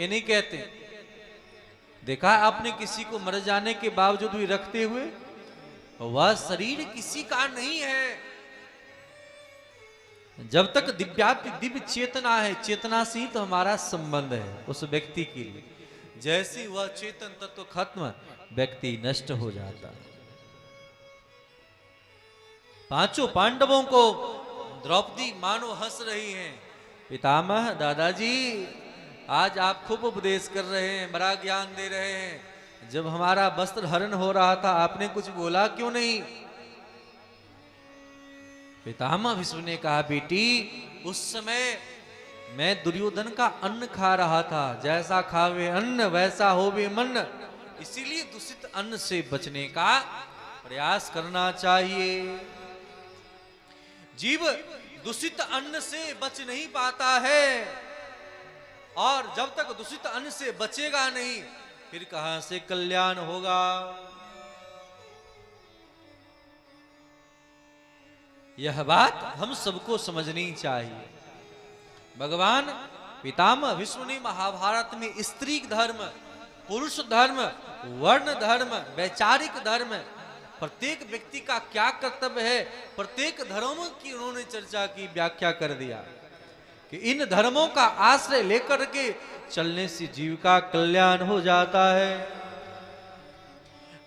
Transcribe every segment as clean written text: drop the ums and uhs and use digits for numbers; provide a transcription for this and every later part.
ये नहीं कहते। देखा आपने किसी को मर जाने के बावजूद भी रखते हुए? वह शरीर किसी का नहीं है। जब तक दिव्य चेतना है, चेतना से ही तो हमारा संबंध है उस व्यक्ति के लिए। जैसे वह चेतन तत्व खत्म, व्यक्ति नष्ट हो जाता है। पांचों पांडवों को द्रौपदी मानो हंस रही हैं। पितामह, दादाजी, आज आप खूब उपदेश कर रहे हैं, बड़ा ज्ञान दे रहे हैं। जब हमारा वस्त्र हरण हो रहा था आपने कुछ बोला क्यों नहीं? पितामह भीष्म ने कहा, बेटी उस समय मैं दुर्योधन का अन्न खा रहा था। जैसा खावे अन्न वैसा होवे मन। इसीलिए दूषित अन्न से बचने का प्रयास करना चाहिए। जीव दूषित अन्न से बच नहीं पाता है, और जब तक दूषित अन्न से बचेगा नहीं फिर कहां से कल्याण होगा। यह बात हम सबको समझनी चाहिए। भगवान पितामह भीष्म ने महाभारत में स्त्री धर्म, पुरुष धर्म, वर्ण धर्म, वैचारिक धर्म, प्रत्येक व्यक्ति का क्या कर्तव्य है, प्रत्येक धर्मों की उन्होंने चर्चा की, व्याख्या कर दिया कि इन धर्मों का आश्रय लेकर के चलने से जीव का कल्याण हो जाता है।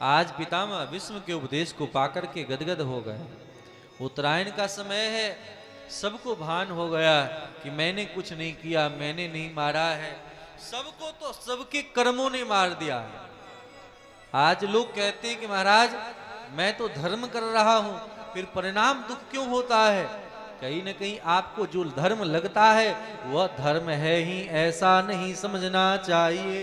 आज पितामह भीष्म के उपदेश को पाकर के गदगद हो गए। उत्तरायण का समय है, सबको भान हो गया कि मैंने कुछ नहीं किया, मैंने नहीं मारा है। सबको तो सबके कर्मों ने मार दिया है। आज लोग कहते हैं कि महाराज मैं तो धर्म कर रहा हूं, फिर परिणाम दुख क्यों होता है? कहीं न कहीं आपको जो धर्म लगता है वह धर्म है ही, ऐसा नहीं समझना चाहिए।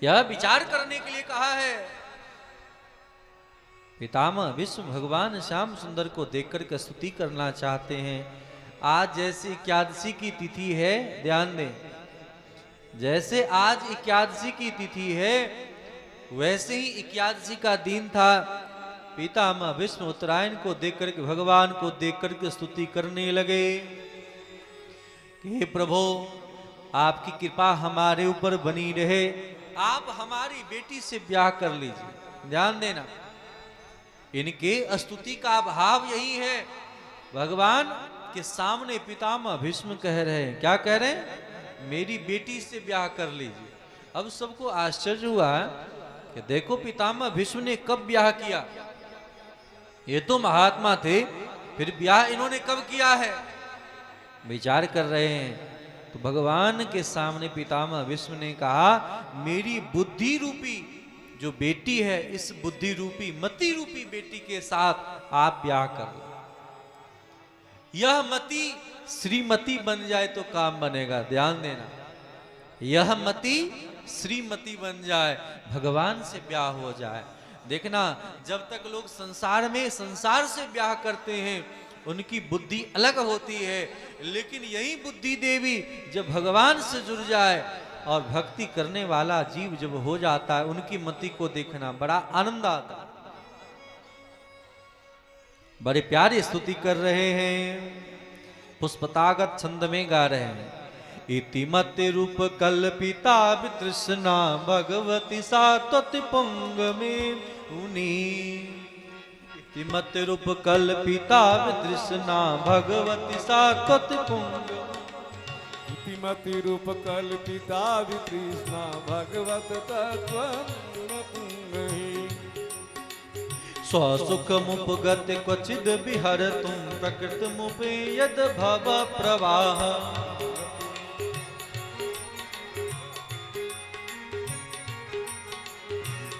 यह विचार करने के लिए कहा है। पितामह भीष्म भगवान श्याम सुंदर को देखकर के स्तुति करना चाहते हैं। आज जैसे एकादशी की तिथि है, ध्यान दें, जैसे आज एकादशी की तिथि है वैसे ही एकादशी का दिन था। पितामह भीष्म उत्तरायण को देखकर के, भगवान को देखकर के स्तुति करने लगे कि हे प्रभु आपकी कृपा हमारे ऊपर बनी रहे, आप हमारी बेटी से ब्याह कर लीजिए। ध्यान देना, इनके स्तुति का भाव यही है। भगवान के सामने पितामह भीष्म कह रहे हैं, क्या कह रहे हैं? मेरी बेटी से ब्याह कर लीजिए। अब सबको आश्चर्य हुआ कि देखो पितामह भीष्म ने कब ब्याह किया? ये तो महात्मा थे, फिर ब्याह इन्होंने कब किया है? विचार कर रहे हैं तो भगवान के सामने पितामह भीष्म ने कहा, मेरी बुद्धि रूपी जो बेटी है, इस बुद्धि रूपी मति रूपी बेटी के साथ आप ब्याह कर लो। यह मति श्रीमती बन जाए तो काम बनेगा। ध्यान देना, यह मति श्रीमती बन जाए, भगवान से ब्याह हो जाए। देखना, जब तक लोग संसार में संसार से ब्याह करते हैं उनकी बुद्धि अलग होती है, लेकिन यही बुद्धि देवी जब भगवान से जुड़ जाए और भक्ति करने वाला जीव जब हो जाता है, उनकी मति को देखना बड़ा आनंद आता है। बड़े प्यारी स्तुति कर रहे हैं, पुष्पतागत छंद में गा रहे हैं। इति मति रूप कल्पिता वितृष्णा भगवती सात्वत पंग में उनी। इति मति रूप कल्पिता वितृष्णा भगवती सात्वत पंग। मति रूप कल्पिता वितृष्णा भगवत तत्व स्वसुख मुपगत क्वचिद विहर तुम प्रकृत मुपे यद भव प्रवाह।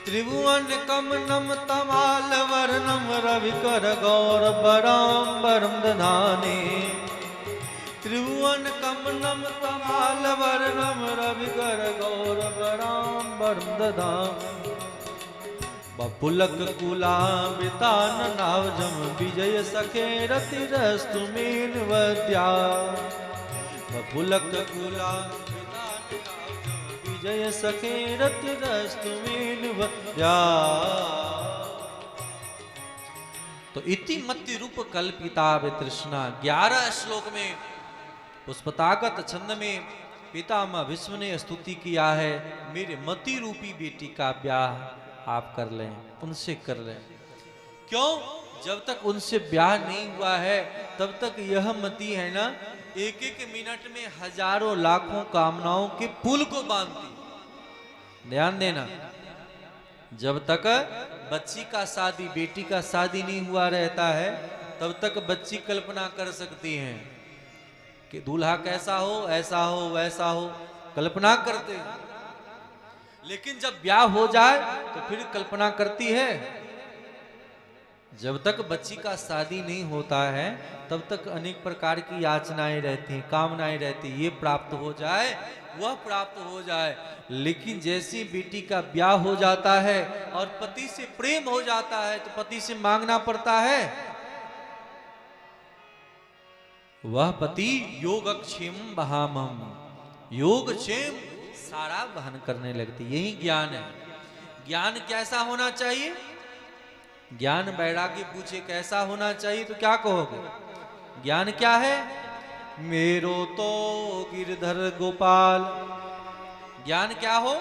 त्रिभुवन कमनम तमाल वर्णम रविकर गौर बराम्बरम दधाने। त्रिभुवन कमनम तमाल वर्णम रविकर गौर बराम्बरम दधाने। बपुलक कुलामितान नावजम विजय सखे रति रस्तु मेन वद्या। बपुलक कुलामितान नावजम विजय सखे रति रस्तु मेन वद्या। तो इति मति रूप कल्पिता वितृष्णा 11 श्लोक में पुष्पतागत छंद में पितामह भीष्म ने स्तुति किया है, मेरे मति रूपी बेटी का ब्याह आप कर लें, उनसे कर लें। क्यों? जब तक उनसे ब्याह नहीं हुआ है तब तक यह मति है ना, एक एक मिनट में हजारों लाखों कामनाओं के पुल को बांधती। ध्यान देना, जब तक बच्ची का शादी, बेटी का शादी नहीं हुआ रहता है तब तक बच्ची कल्पना कर सकती हैं कि दूल्हा कैसा हो, ऐसा हो, वैसा हो, कल्पना करते हैं। लेकिन जब ब्याह हो जाए तो फिर कल्पना करती है। जब तक बच्ची का शादी नहीं होता है तब तक अनेक प्रकार की याचनाएं रहती हैं, कामनाएं रहती हैं, ये प्राप्त हो जाए, वह प्राप्त हो जाए। लेकिन जैसी बेटी का ब्याह हो जाता है और पति से प्रेम हो जाता है तो पति से मांगना पड़ता है, वह पति योगक्षेम बहामम, योगक्षेम सारा वहन करने लगती। यही ज्ञान है। ज्ञान कैसा होना चाहिए? ज्ञान वैराग्य पूछे कैसा होना चाहिए तो क्या कहोगे? ज्ञान क्या है? मेरो तो गिरधर गोपाल। ज्ञान क्या हो?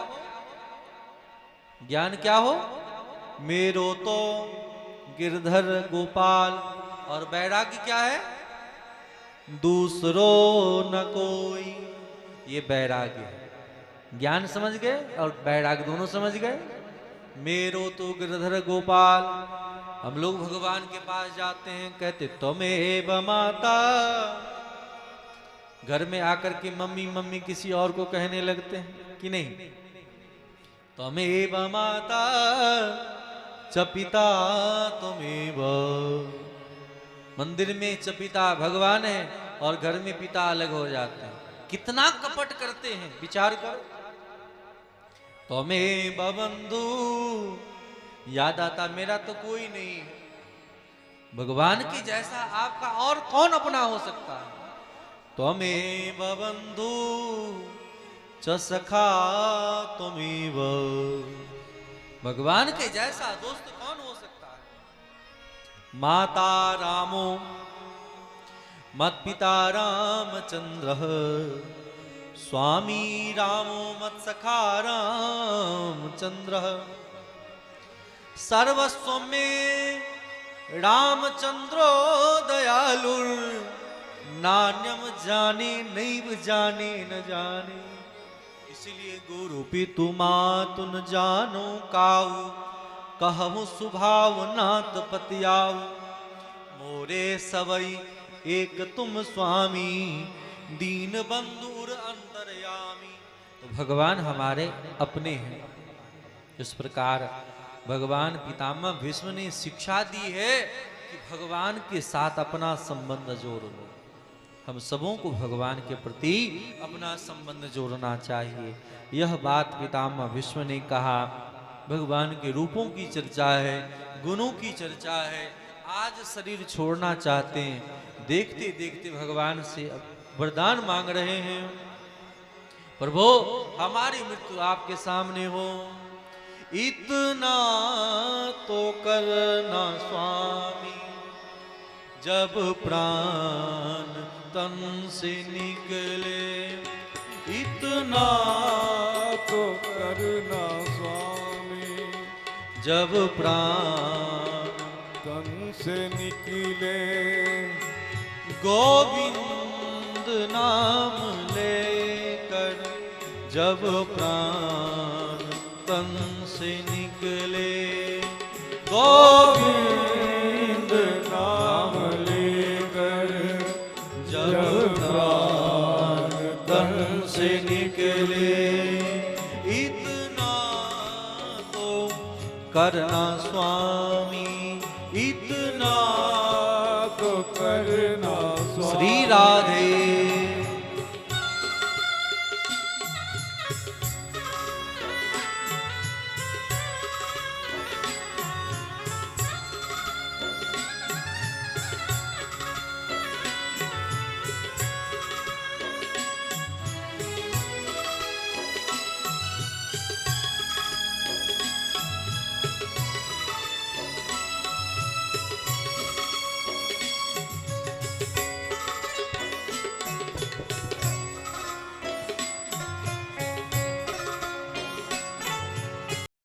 ज्ञान क्या हो? मेरो तो गिरधर गोपाल। और वैराग्य क्या है? दूसरो न कोई। ये वैराग्य है। ज्ञान समझ गए और वैराग्य दोनों समझ गए। मेरो तो गिरधर गोपाल। हम लोग भगवान के पास जाते हैं, कहते त्वमेव माता। घर में आकर के मम्मी मम्मी किसी और को कहने लगते हैं कि नहीं? त्वमेव माता च पिता त्वमेव। मंदिर में च पिता भगवान है और घर में पिता अलग हो जाते हैं। कितना कपट करते हैं, विचार करो। त्वमेव बंधु, याद आता मेरा तो कोई नहीं। भगवान की जैसा आपका और कौन अपना हो सकता है? त्वमेव बंधु च सखा त्वमेव। भगवान के जैसा दोस्त कौन हो सकता है? माता रामो मत पिता रामचंद्र, स्वामी रामो मत सखा रामचंद्र। सर्वस्व में रामचंद्रो दयालुर, नान्यम जाने नैव जाने न जाने। इसलिए गुरु पितु मातु न जानो काऊ, कहु सुभाव नाथ पतियाऊ। मोरे सवई एक तुम स्वामी, दीन बंधुर अंतर्यामी। तो भगवान हमारे अपने हैं। इस प्रकार भगवान पितामह भीष्म ने शिक्षा दी है कि भगवान के साथ अपना संबंध जोड़ लो। हम सबों को भगवान के प्रति अपना संबंध जोड़ना चाहिए। यह बात पितामह भीष्म ने कहा। भगवान के रूपों की चर्चा है, गुणों की चर्चा है। आज शरीर छोड़ना चाहते हैं, देखते देखते भगवान से वरदान मांग रहे हैं, प्रभु हमारी मृत्यु आपके सामने हो, इतना तो करना स्वामी, जब प्राण तन से निकले। इतना तो करना स्वामी, जब प्राण तन से निकले। गोविंद नाम लेकर जब प्राण तन से निकले। गोविंद नाम लेकर जब प्राण तन से निकले। इतना तो करना स्वामी, इतना तो करना स्वामी। श्री राधे